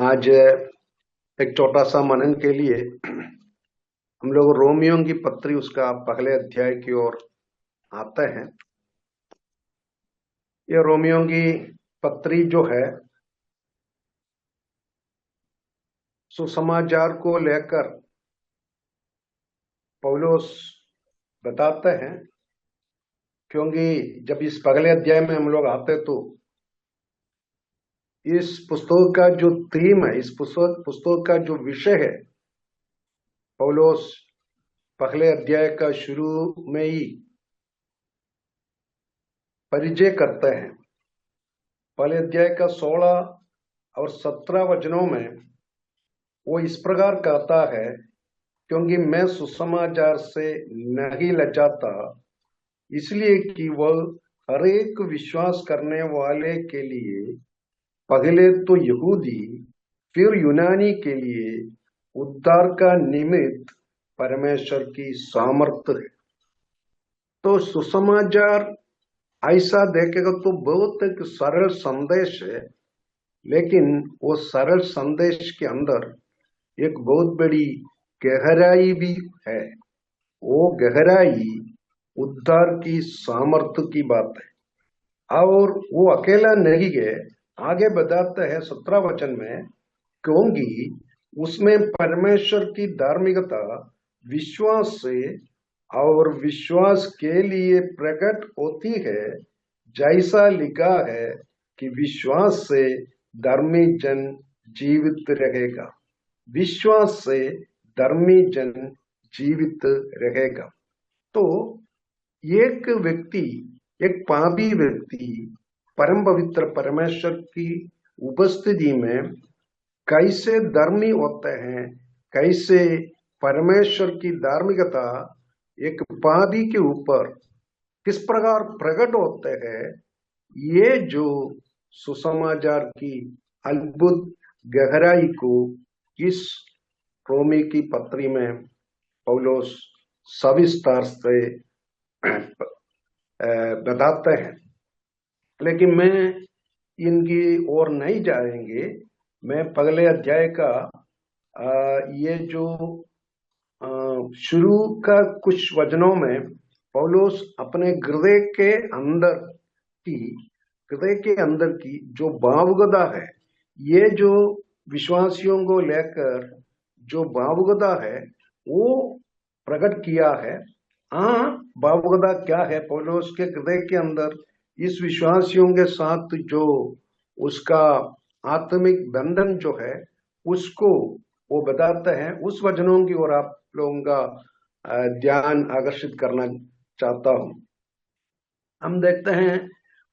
आज एक छोटा सा मनन के लिए हम लोग रोमियो की पत्री उसका पहले अध्याय की ओर आते हैं। ये रोमियो की पत्री जो है सुसमाचार को लेकर पौलुस बताते हैं, क्योंकि जब इस पहले अध्याय में हम लोग आते तो इस पुस्तक का जो थीम है, इस पुस्तक का जो विषय है, पौलुस पहले अध्याय का शुरू में ही परिचय करते हैं। पहले अध्याय का 16 और 17 वचनों में वो इस प्रकार कहता है, क्योंकि मैं सुसमाचार से नहीं लजाता, इसलिए कि वह हर एक विश्वास करने वाले के लिए पहले तो यहूदी फिर यूनानी के लिए उद्धार का निमित्त परमेश्वर की सामर्थ्य है। तो सुसमाचार ऐसा देखेगा तो बहुत एक सरल संदेश है, लेकिन वो सरल संदेश के अंदर एक बहुत बड़ी गहराई भी है। वो गहराई उद्धार की सामर्थ्य की बात है, और वो अकेला नहीं है। आगे बताते हैं 17 वचन में, क्योंकि उसमें परमेश्वर की धार्मिकता विश्वास से और विश्वास के लिए प्रकट होती है, जैसा लिखा है कि विश्वास से धर्मी जन जीवित रहेगा। विश्वास से धर्मी जन जीवित रहेगा। तो एक व्यक्ति, एक पापी व्यक्ति परम पवित्र परमेश्वर की उपस्थिति में कैसे धर्मी होते हैं, कैसे परमेश्वर की धार्मिकता एक पापी के ऊपर किस प्रकार प्रकट होते हैं, ये जो सुसमाचार की अद्भुत गहराई को इस रोमी की पत्री में पौलुस सविस्तार से बताते हैं। लेकिन मैं इनकी ओर नहीं जाएंगे। मैं पहले अध्याय का ये जो शुरू का कुछ वचनों में पौलुस अपने हृदय के अंदर की जो भावुकता है, ये जो विश्वासियों को लेकर जो भावुकता है वो प्रकट किया है। भावुकता क्या है पौलुस के हृदय के अंदर, इस विश्वासियों के साथ जो उसका आत्मिक बंधन जो है उसको वो बताते हैं। उस वचनों की ओर आप लोगों का ध्यान आकर्षित करना चाहता हूं। हम देखते हैं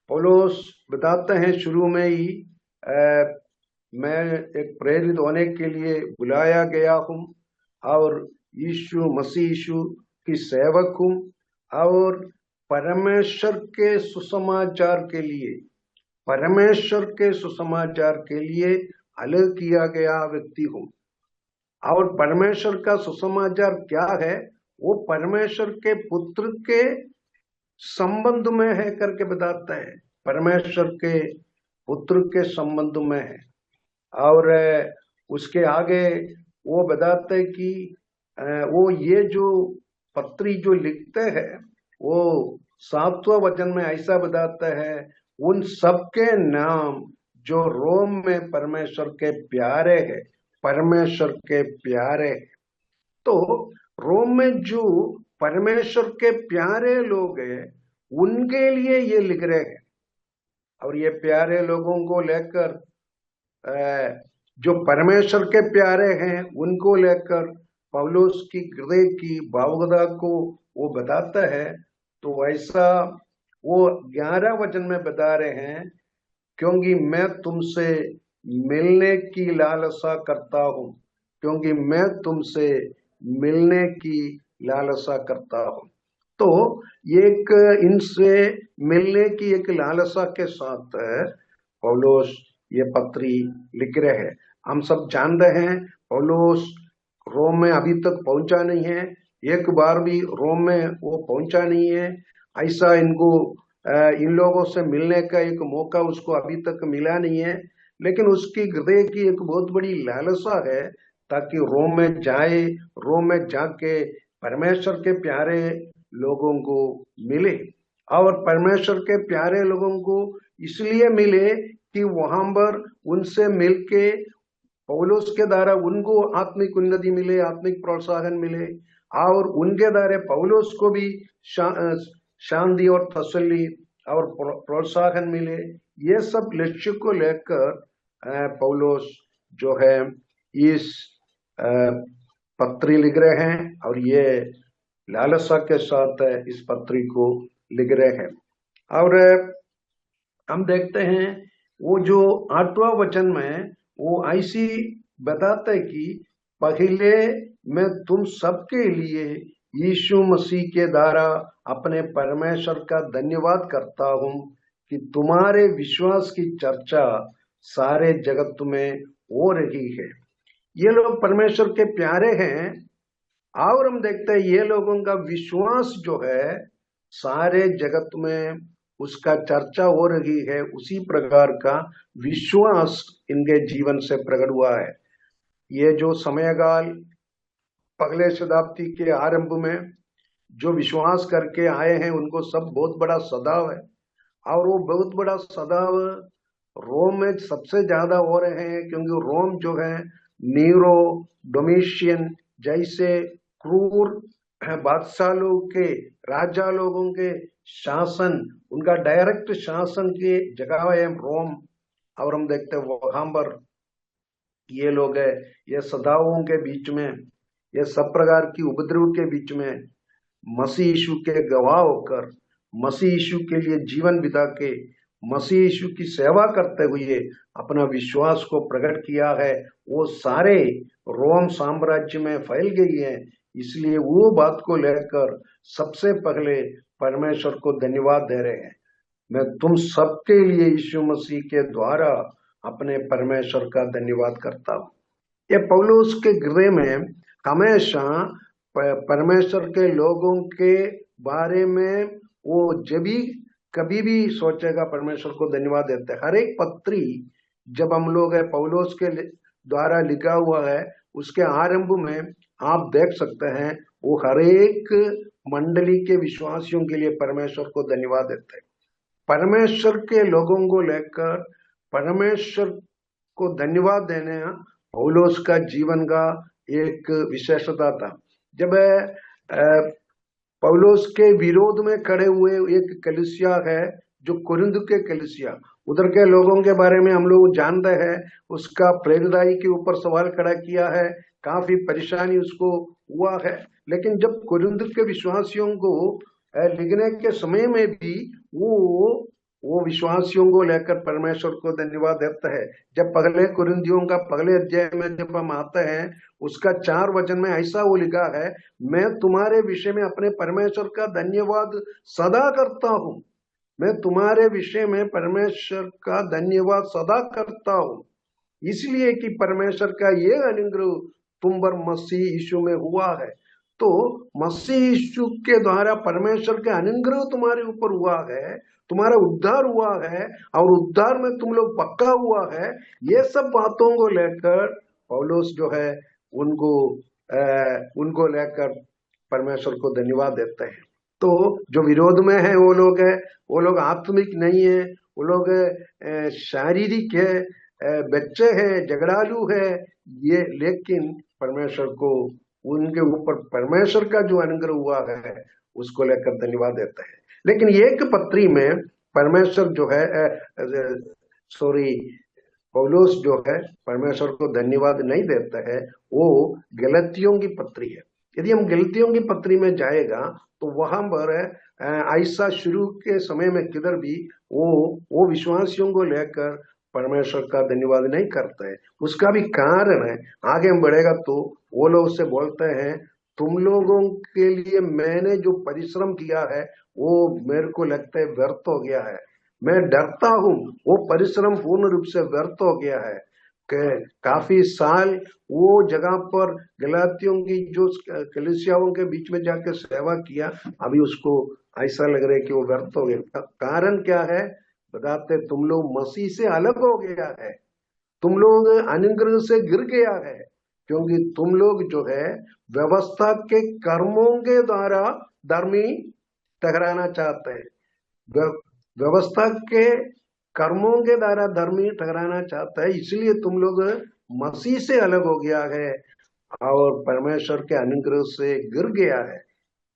पौलुस बताते हैं शुरू में ही, मैं एक प्रेरित होने के लिए बुलाया गया हूं और यीशु मसीह यीशु की सेवक हूं और परमेश्वर के सुसमाचार के लिए अलग किया गया व्यक्ति हूं। और परमेश्वर का सुसमाचार क्या है, वो परमेश्वर के पुत्र के संबंध में है करके बताता है। परमेश्वर के पुत्र के संबंध में है। और उसके आगे वो बताते हैं कि वो ये जो पत्री जो लिखते हैं वो 7वां वचन में ऐसा बताता है, उन सबके नाम जो रोम में परमेश्वर के प्यारे हैं, परमेश्वर के प्यारे। तो रोम में जो परमेश्वर के प्यारे लोग हैं उनके लिए ये लिख रहे हैं। और ये प्यारे लोगों को लेकर, जो परमेश्वर के प्यारे हैं उनको लेकर पौलुस की हृदय की भावुकता को वो बताता है। तो ऐसा वो 11 वचन में बता रहे हैं, क्योंकि मैं तुमसे मिलने की लालसा करता हूं, क्योंकि मैं तुमसे मिलने की लालसा करता हूं। तो एक इनसे मिलने की एक लालसा के साथ पौलुस ये पत्री लिख रहे हैं। हम सब जान रहे हैं पौलुस रोम में अभी तक पहुंचा नहीं है, एक बार भी रोम में वो पहुंचा नहीं है। ऐसा इनको इन लोगों से मिलने का एक मौका उसको अभी तक मिला नहीं है। लेकिन उसकी हृदय की एक बहुत बड़ी लालसा है ताकि रोम में जाए, रोम में जाके परमेश्वर के प्यारे लोगों को मिले। और परमेश्वर के प्यारे लोगों को इसलिए मिले कि वहां पर उनसे मिलके पौलुस के द्वारा उनको आत्मिक उन्नति मिले, आत्मिक प्रोत्साहन मिले, और उनके द्वारा पौलुस को भी शांति और तसल्ली और प्रोत्साहन मिले। ये सब लक्ष्य को लेकर पौलुस जो है इस पत्री लिख रहे हैं, और ये लालसा के साथ इस पत्री को लिख रहे हैं। और हम देखते हैं वो जो 8वां वचन में वो ऐसी बताता है कि पहले मैं तुम सबके लिए यीशु मसीह के द्वारा अपने परमेश्वर का धन्यवाद करता हूं कि तुम्हारे विश्वास की चर्चा सारे जगत में हो रही है। ये लोग परमेश्वर के प्यारे हैं, और हम देखते हैं ये लोगों का विश्वास जो है सारे जगत में उसका चर्चा हो रही है। उसी प्रकार का विश्वास इनके जीवन से प्रकट हुआ है। ये जो समयकाल पहले शताब्दी के आरंभ में जो विश्वास करके आए हैं उनको सब बहुत बड़ा सदाव है, और वो बहुत बड़ा सदाव रोम में सबसे ज्यादा हो रहे हैं, क्योंकि रोम जो है नीरो, डोमिशियन जैसे क्रूर बादशाह लोग के, राजा लोगों के शासन, उनका डायरेक्ट शासन की जगह है रोम। और हम देखते हैं वहां पर ये लोग है, ये सदाओं के बीच में, ये सब प्रकार की उपद्रव के बीच में मसीह यीशु के गवाह होकर, मसीह यीशु के लिए जीवन बिता के, मसीह यीशु की सेवा करते हुए अपना विश्वास को प्रकट किया है। वो सारे रोम साम्राज्य में फैल गई है। इसलिए वो बात को लेकर सबसे पहले परमेश्वर को धन्यवाद दे रहे हैं। मैं तुम सबके लिए यीशु मसीह के द्वारा अपने परमेश्वर का धन्यवाद करता हूँ। ये पौलुस के हृदय में हमेशा परमेश्वर के लोगों के बारे में वो जब भी कभी भी सोचेगा परमेश्वर को धन्यवाद देते हैं। हर एक पत्री जब हम लोग है पौलुस के द्वारा लिखा हुआ है, उसके आरंभ में आप देख सकते हैं वो हर एक मंडली के विश्वासियों के लिए परमेश्वर को धन्यवाद देते हैं। परमेश्वर के लोगों को लेकर परमेश्वर को धन्यवाद देने पौलुस का जीवन का एक विशेषता था। जब पौलुस के विरोध में खड़े हुए एक कलीसिया है जो कुरिन्थ के कलीसिया, उधर के लोगों के बारे में हम लोग जानते हैं, उसका प्रेरिताई के ऊपर सवाल खड़ा किया है, काफी परेशानी उसको हुआ है। लेकिन जब कुरिन्थ के विश्वासियों को लिखने के समय में भी वो विश्वासियों को लेकर परमेश्वर को धन्यवाद देता है। जब पहले कुरिन्थियों का पहले अध्याय में जब हम आते हैं, उसका 4 वचन में ऐसा वो लिखा है, मैं तुम्हारे विषय में अपने परमेश्वर का धन्यवाद सदा करता हूँ। मैं तुम्हारे विषय में परमेश्वर का धन्यवाद सदा करता हूँ, इसलिए कि परमेश्वर का ये अनुग्रह तुम पर मसीह यीशु में हुआ है। तो मसीह यीशु के द्वारा परमेश्वर के अनुग्रह तुम्हारे ऊपर हुआ है, तुम्हारा उद्धार हुआ है, और उद्धार में तुम लोग पक्का हुआ है। ये सब बातों को लेकर पौलुस जो है उनको लेकर परमेश्वर को धन्यवाद देते हैं। तो जो विरोध में है वो लोग आत्मिक नहीं है, वो लोग शारीरिक है, बच्चे हैं, झगड़ालू है ये, लेकिन परमेश्वर को उनके ऊपर परमेश्वर का जो अनुग्रह हुआ है उसको लेकर धन्यवाद देता है। लेकिन एक पत्री में परमेश्वर जो है पौलुस जो है परमेश्वर को धन्यवाद नहीं देता है, वो गलतियों की पत्री है। यदि हम गलतियों की पत्री में जाएगा तो वहां पर ऐसा शुरू के समय में किधर भी वो विश्वासियों को लेकर परमेश्वर का धन्यवाद नहीं करते हैं। उसका भी कारण है, आगे हम बढ़ेगा तो वो लोग उससे बोलते हैं, तुम लोगों के लिए मैंने जो परिश्रम किया है वो मेरे को लगता है व्यर्थ हो गया है। मैं डरता हूँ वो परिश्रम पूर्ण रूप से व्यर्थ हो गया है। काफी साल वो जगह पर गलातियों की जो कलीसियाओं के बीच में जाकर सेवा किया, अभी उसको ऐसा लग रहा है कि वो व्यर्थ हो गया। कारण क्या है बताते, तुम लोग मसीह से अलग हो गया है। तुम लोग अनुग्रह से गिर गया है, क्योंकि तुम लोग जो है व्यवस्था के कर्मों के द्वारा धर्मी ठहराना चाहते हैं। व्यवस्था के कर्मों के द्वारा धर्मी ठहराना चाहता है, इसलिए तुम लोग मसीह से अलग हो गया है और परमेश्वर के अनुग्रह से गिर गया है।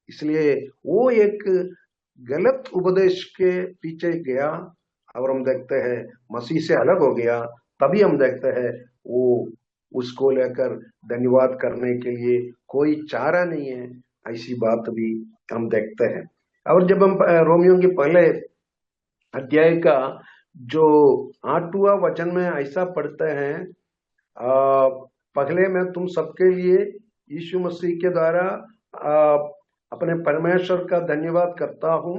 इसलिए वो एक गलत उपदेश के पीछे गया और हम देखते हैं मसीह से अलग हो गया। तभी हम देखते हैं वो उसको लेकर धन्यवाद करने के लिए कोई चारा नहीं है, ऐसी बात भी हम देखते हैं। और जब हम रोमियो के पहले अध्याय का जो 8वां वचन में ऐसा पढ़ते हैं, पहले मैं तुम सबके लिए यीशु मसीह के द्वारा अपने परमेश्वर का धन्यवाद करता हूं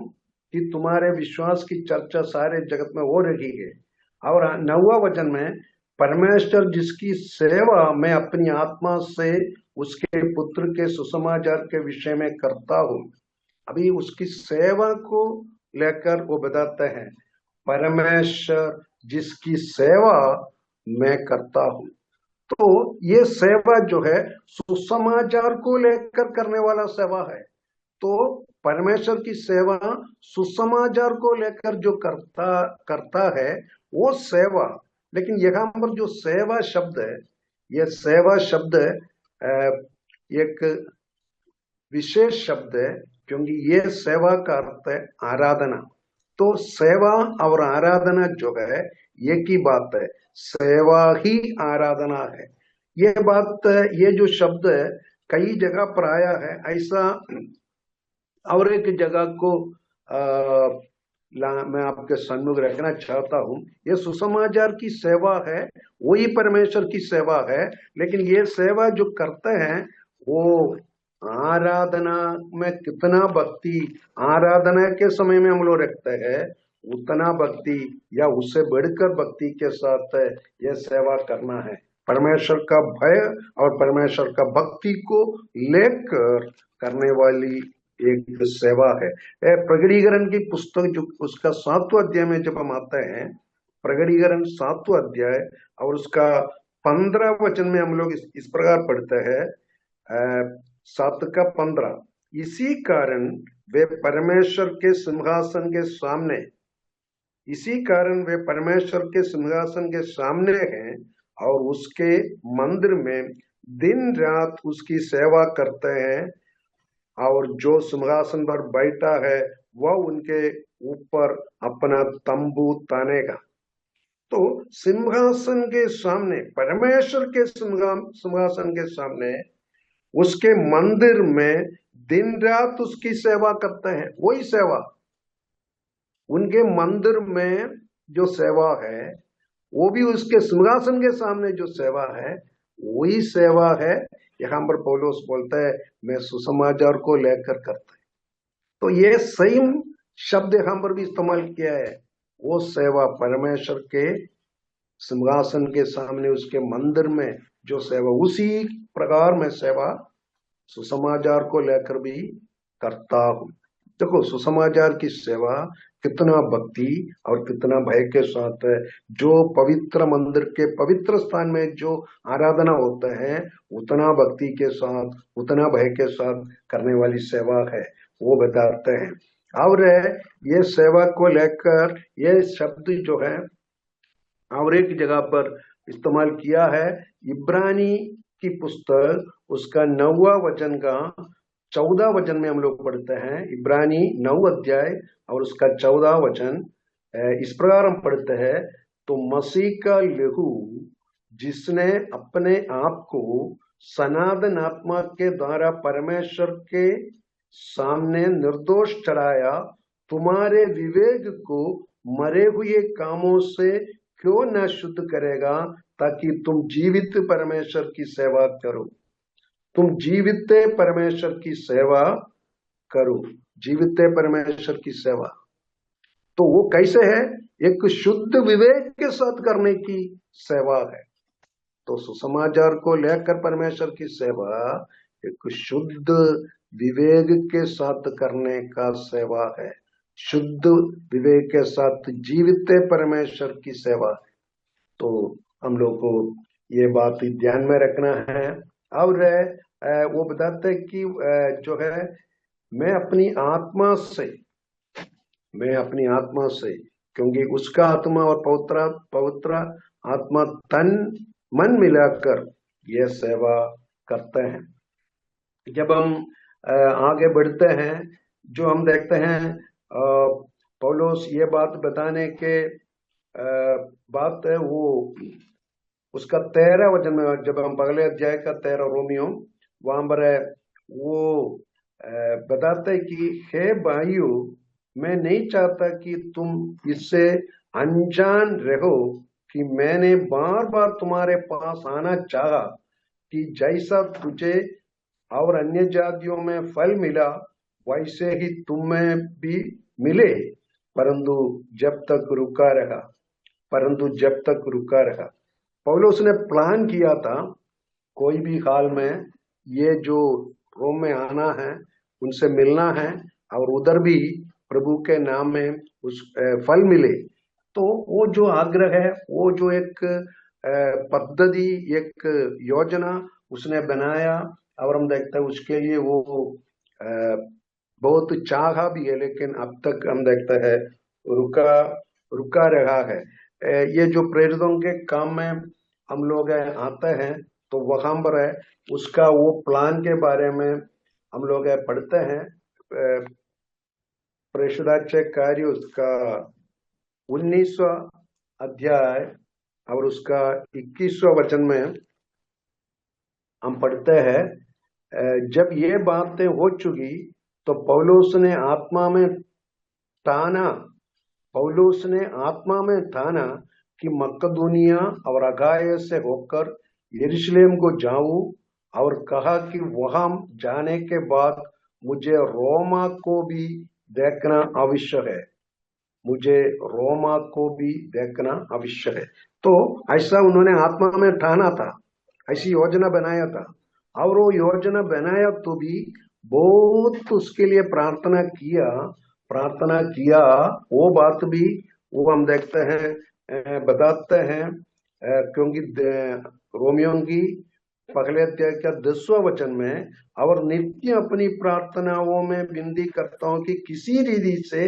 कि तुम्हारे विश्वास की चर्चा सारे जगत में हो रही है। और 9वां वचन में परमेश्वर जिसकी सेवा मैं अपनी आत्मा से उसके पुत्र के सुसमाचार के विषय में करता हूं। अभी उसकी सेवा को लेकर वो बताते हैं, परमेश्वर जिसकी सेवा मैं करता हूं। तो ये सेवा जो है सुसमाचार को लेकर करने वाला सेवा है। तो परमेश्वर की सेवा सुसमाचार को लेकर जो करता है वो सेवा। लेकिन यहाँ पर जो सेवा शब्द है, ये सेवा शब्द एक विशेष शब्द है, क्योंकि ये सेवा का अर्थ है आराधना। तो सेवा और आराधना जो है एक ही बात है, सेवा ही आराधना है। ये बात, ये जो शब्द है कई जगह पर आया है ऐसा। और एक जगह को मैं आपके सम्मुख रखना चाहता हूं। ये सुसमाचार की सेवा है, वही परमेश्वर की सेवा है, लेकिन ये सेवा जो करते हैं वो आराधना में कितना भक्ति, आराधना के समय में हम लोग रखते हैं उतना भक्ति या उससे बढ़कर भक्ति के साथ यह सेवा करना है। परमेश्वर का भय और परमेश्वर का भक्ति को लेकर करने वाली एक सेवा है। प्रगटीकरण की पुस्तक जो उसका 7वां अध्याय में जब हम आते हैं, प्रगटीकरण 7वां अध्याय और उसका 15 वचन में हम लोग इस प्रकार पढ़ते हैं, 7 का 15, इसी कारण वे परमेश्वर के सिंहासन के सामने, इसी कारण वे परमेश्वर के सिंहासन के सामने हैं और उसके मंदिर में दिन रात उसकी सेवा करते हैं, और जो सिंहासन पर बैठा है वह उनके ऊपर अपना तंबू तानेगा। तो सिंहासन के सामने, परमेश्वर के सिंहासन के सामने, उसके मंदिर में दिन रात उसकी सेवा करते हैं। वही सेवा, उनके मंदिर में जो सेवा है वो भी उसके सिंहासन के सामने जो सेवा है वही सेवा है। यहाँ पर पौलुस बोलता है मैं सुसमाचार को लेकर करता है। तो ये सेम शब्द यहाँ पर भी इस्तेमाल किया है, वो सेवा परमेश्वर के सिंहासन के सामने उसके मंदिर में जो सेवा, उसी प्रकार में सेवा सुसमाचार को लेकर भी करता हूं। देखो सुसमाचार की सेवा कितना भक्ति और कितना भय के साथ है। जो पवित्र मंदिर के पवित्र स्थान में जो आराधना होता है उतना भक्ति के साथ, उतना भय के साथ करने वाली सेवा है, वो बताते हैं। और ये सेवा को लेकर ये शब्द जो है और एक जगह पर इस्तेमाल किया है, इब्रानी की पुस्तक उसका 9वां वचन का 14 वचन में हम लोग पढ़ते हैं। इब्रानी 9 अध्याय और उसका 14 वचन इस प्रकार हम पढ़ते हैं, तो मसीह का लहू जिसने अपने आप को सनातन आत्मा के द्वारा परमेश्वर के सामने निर्दोष चढ़ाया, तुम्हारे विवेक को मरे हुए कामों से क्यों न शुद्ध करेगा, ताकि तुम जीवित परमेश्वर की सेवा करो। तुम जीवित परमेश्वर की सेवा करो, जीवित परमेश्वर की सेवा। तो वो कैसे है? एक शुद्ध विवेक के साथ करने की सेवा है। तो सुसमाचार को लेकर परमेश्वर की सेवा एक शुद्ध विवेक के साथ करने का सेवा है, शुद्ध विवेक के साथ जीवित परमेश्वर की सेवा है। तो हम लोग को ये बात ध्यान में रखना है। और वो बताते हैं कि जो है मैं अपनी आत्मा से मैं अपनी आत्मा से, क्योंकि उसका आत्मा और पवित्र पवित्र आत्मा तन मन मिलाकर ये सेवा करते हैं। जब हम आगे बढ़ते हैं, जो हम देखते हैं पौलुस ये बात बताने के बात है वो उसका 13 वचन में, जब हम पहले अध्याय का 13 रोमियो वहां पर है, वो बताते हैं कि हे भाइयों, मैं नहीं चाहता कि तुम इससे अनजान रहो कि मैंने बार बार तुम्हारे पास आना चाहा कि जैसा तुझे और अन्य जातियों में फल मिला वैसे ही तुम्हें भी मिले, परंतु जब तक रुका रहा परंतु जब तक रुका रहा। पौलुस ने प्लान किया था कोई भी हाल में ये जो रोम में आना है, उनसे मिलना है और उधर भी प्रभु के नाम में उस फल मिले। तो वो जो आग्रह है, वो जो एक पद्धति, एक योजना उसने बनाया, और हम देखते हैं उसके लिए वो बहुत चाहा भी है, लेकिन अब तक हम देखते हैं रुका रुका रहा है। ये जो प्रेरितों के काम में हम लोग आते हैं, तो वहां पर है उसका वो प्लान के बारे में हम लोग पढ़ते हैं। प्रेषिताचे कार्य उसका 19वां अध्याय और उसका 21वां वचन में हम पढ़ते हैं, जब ये बातें हो चुकी तो ठाना पौलुस ने आत्मा में ठाना कि मकदूनिया और अगाया से होकर यरूशलेम को जाऊं, और कहा कि वहां जाने के बाद मुझे रोमा को भी देखना आवश्यक है। मुझे रोमा को भी देखना आवश्यक है। तो ऐसा उन्होंने आत्मा में ठाना था, ऐसी योजना बनाया था, और वो योजना बनाया तो भी बहुत उसके लिए प्रार्थना किया। वो बात भी वो हम देखते हैं, बताते हैं, क्योंकि रोमियो की पहले अध्याय का 10वां वचन में, और नित्य अपनी प्रार्थनाओं में विनती करता हूं कि किसी रीति से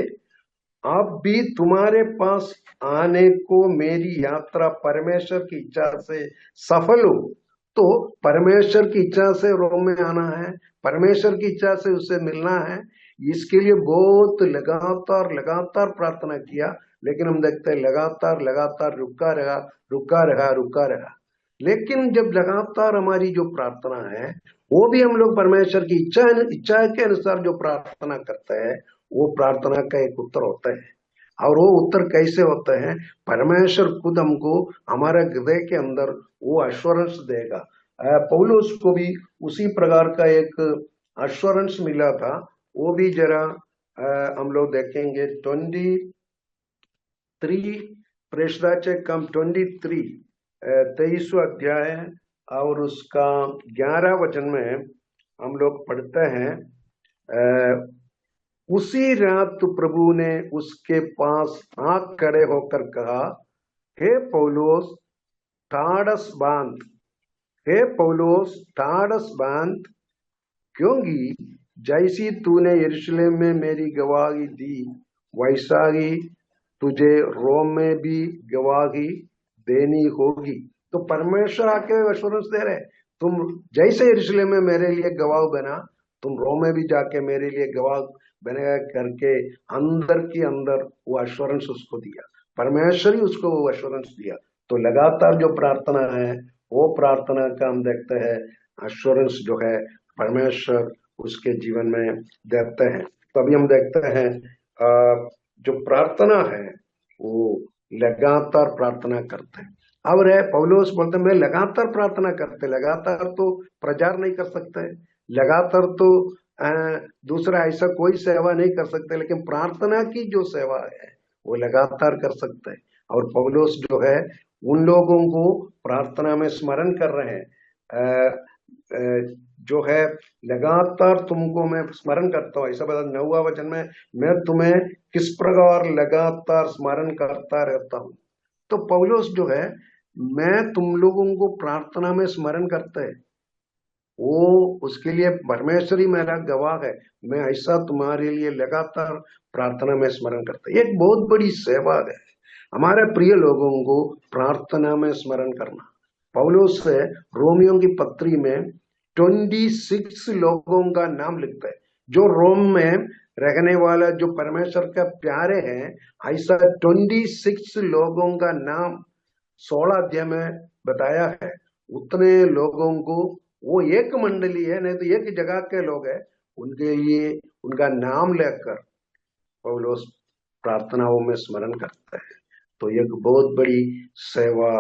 आप भी तुम्हारे पास आने को मेरी यात्रा परमेश्वर की इच्छा से सफल हो। तो परमेश्वर की इच्छा से रोम में आना है, परमेश्वर की इच्छा से उससे मिलना है, इसके लिए बहुत लगातार प्रार्थना किया। लेकिन हम देखते हैं लगातार रुका रहा। लेकिन जब लगातार हमारी जो प्रार्थना है, वो भी हम लोग परमेश्वर की इच्छा के अनुसार जो प्रार्थना करते हैं, वो प्रार्थना का एक उत्तर होता है। और वो उत्तर कैसे होता है? परमेश्वर खुद हमको हमारे हृदय के अंदर वो एश्योरेंस देगा। पौलुस को भी उसी प्रकार का एक एश्योरेंस मिला था। वो भी जरा हम लोग देखेंगे 23 प्रेषिताचे काम 23 23वां अध्याय और उसका 11 वचन में हम लोग पढ़ते हैं, उसी रात प्रभु ने उसके पास आंख खड़े होकर कहा, हे पौलुस ठाड़स बांध, हे पौलुस ठाड़स बांध, क्योंकि जैसी तूने यरूशलेम में मेरी गवाही दी वैसा ही तुझे रोम में भी गवाही देनी होगी। तो परमेश्वर आके एश्योरेंस दे रहे, तुम जैसे यरूशलेम में मेरे लिए गवाह बना, तुम रोम में भी जाके मेरे लिए गवाह बनेगा करके अंदर के अंदर वो एश्योरेंस उसको दिया। परमेश्वर ही उसको वो एश्योरेंस दिया। तो लगातार जो प्रार्थना है, वो प्रार्थना का हम देखते हैं एश्योरेंस जो है परमेश्वर उसके जीवन में देते हैं। तभी हम देखते हैं जो प्रार्थना है वो लगातार प्रार्थना करते हैं। और है पौलुस बोलते मैं लगातार प्रार्थना करते, लगातार तो प्रचार नहीं कर सकते, लगातार तो दूसरा ऐसा कोई सेवा नहीं कर सकते, लेकिन प्रार्थना की जो सेवा है वो लगातार कर सकते हैं। और पौलुस जो है उन लोगों को प्रार्थना में स्मरण कर रहे हैं, जो है लगातार तुमको मैं स्मरण करता हूँ, ऐसा बता 9वां वचन में, मैं तुम्हें किस प्रकार लगातार स्मरण करता रहता हूँ। तो पौलुस जो है मैं तुम लोगों को प्रार्थना में स्मरण करता है, वो उसके लिए परमेश्वर ही मेरा गवाह है। मैं ऐसा तुम्हारे लिए लगातार प्रार्थना में स्मरण करता है। एक बहुत बड़ी सेवा है हमारे प्रिय लोगों को प्रार्थना में स्मरण करना। पौलुस से रोमियो की पत्री में 26 लोगों का नाम लिखता है जो रोम में रहने वाला, जो परमेश्वर का प्यारे हैं। ऐसा 26 लोगों का नाम 16 अध्याय में बताया है। उतने लोगों को, वो एक मंडली है, नहीं तो एक जगह के लोग हैं, उनके लिए उनका नाम लेकर पौलुस प्रार्थनाओं में स्मरण करता है। तो एक बहुत बड़ी सेवा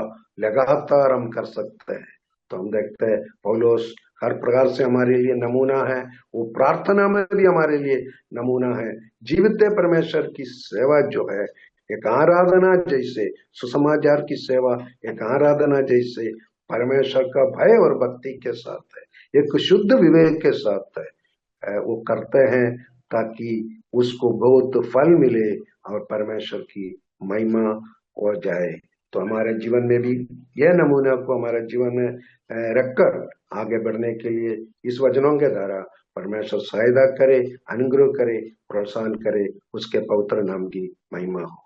लगातार हम कर सकते हैं। तो हम देखते हैं पौलुस हर प्रकार से हमारे लिए नमूना है, वो प्रार्थना में भी हमारे लिए नमूना है। जीवित परमेश्वर की सेवा जो है एक आराधना जैसे, सुसमाचार की सेवा एक आराधना जैसे परमेश्वर का भय और भक्ति के साथ है, एक शुद्ध विवेक के साथ है, वो करते हैं ताकि उसको बहुत फल मिले और परमेश्वर की महिमा हो जाए। तो हमारे जीवन में भी यह नमूना को हमारे जीवन में रखकर आगे बढ़ने के लिए इस वचनों के द्वारा परमेश्वर सहायता करे, अनुग्रह करे, प्रोत्साहन करे। उसके पवित्र नाम की महिमा हो।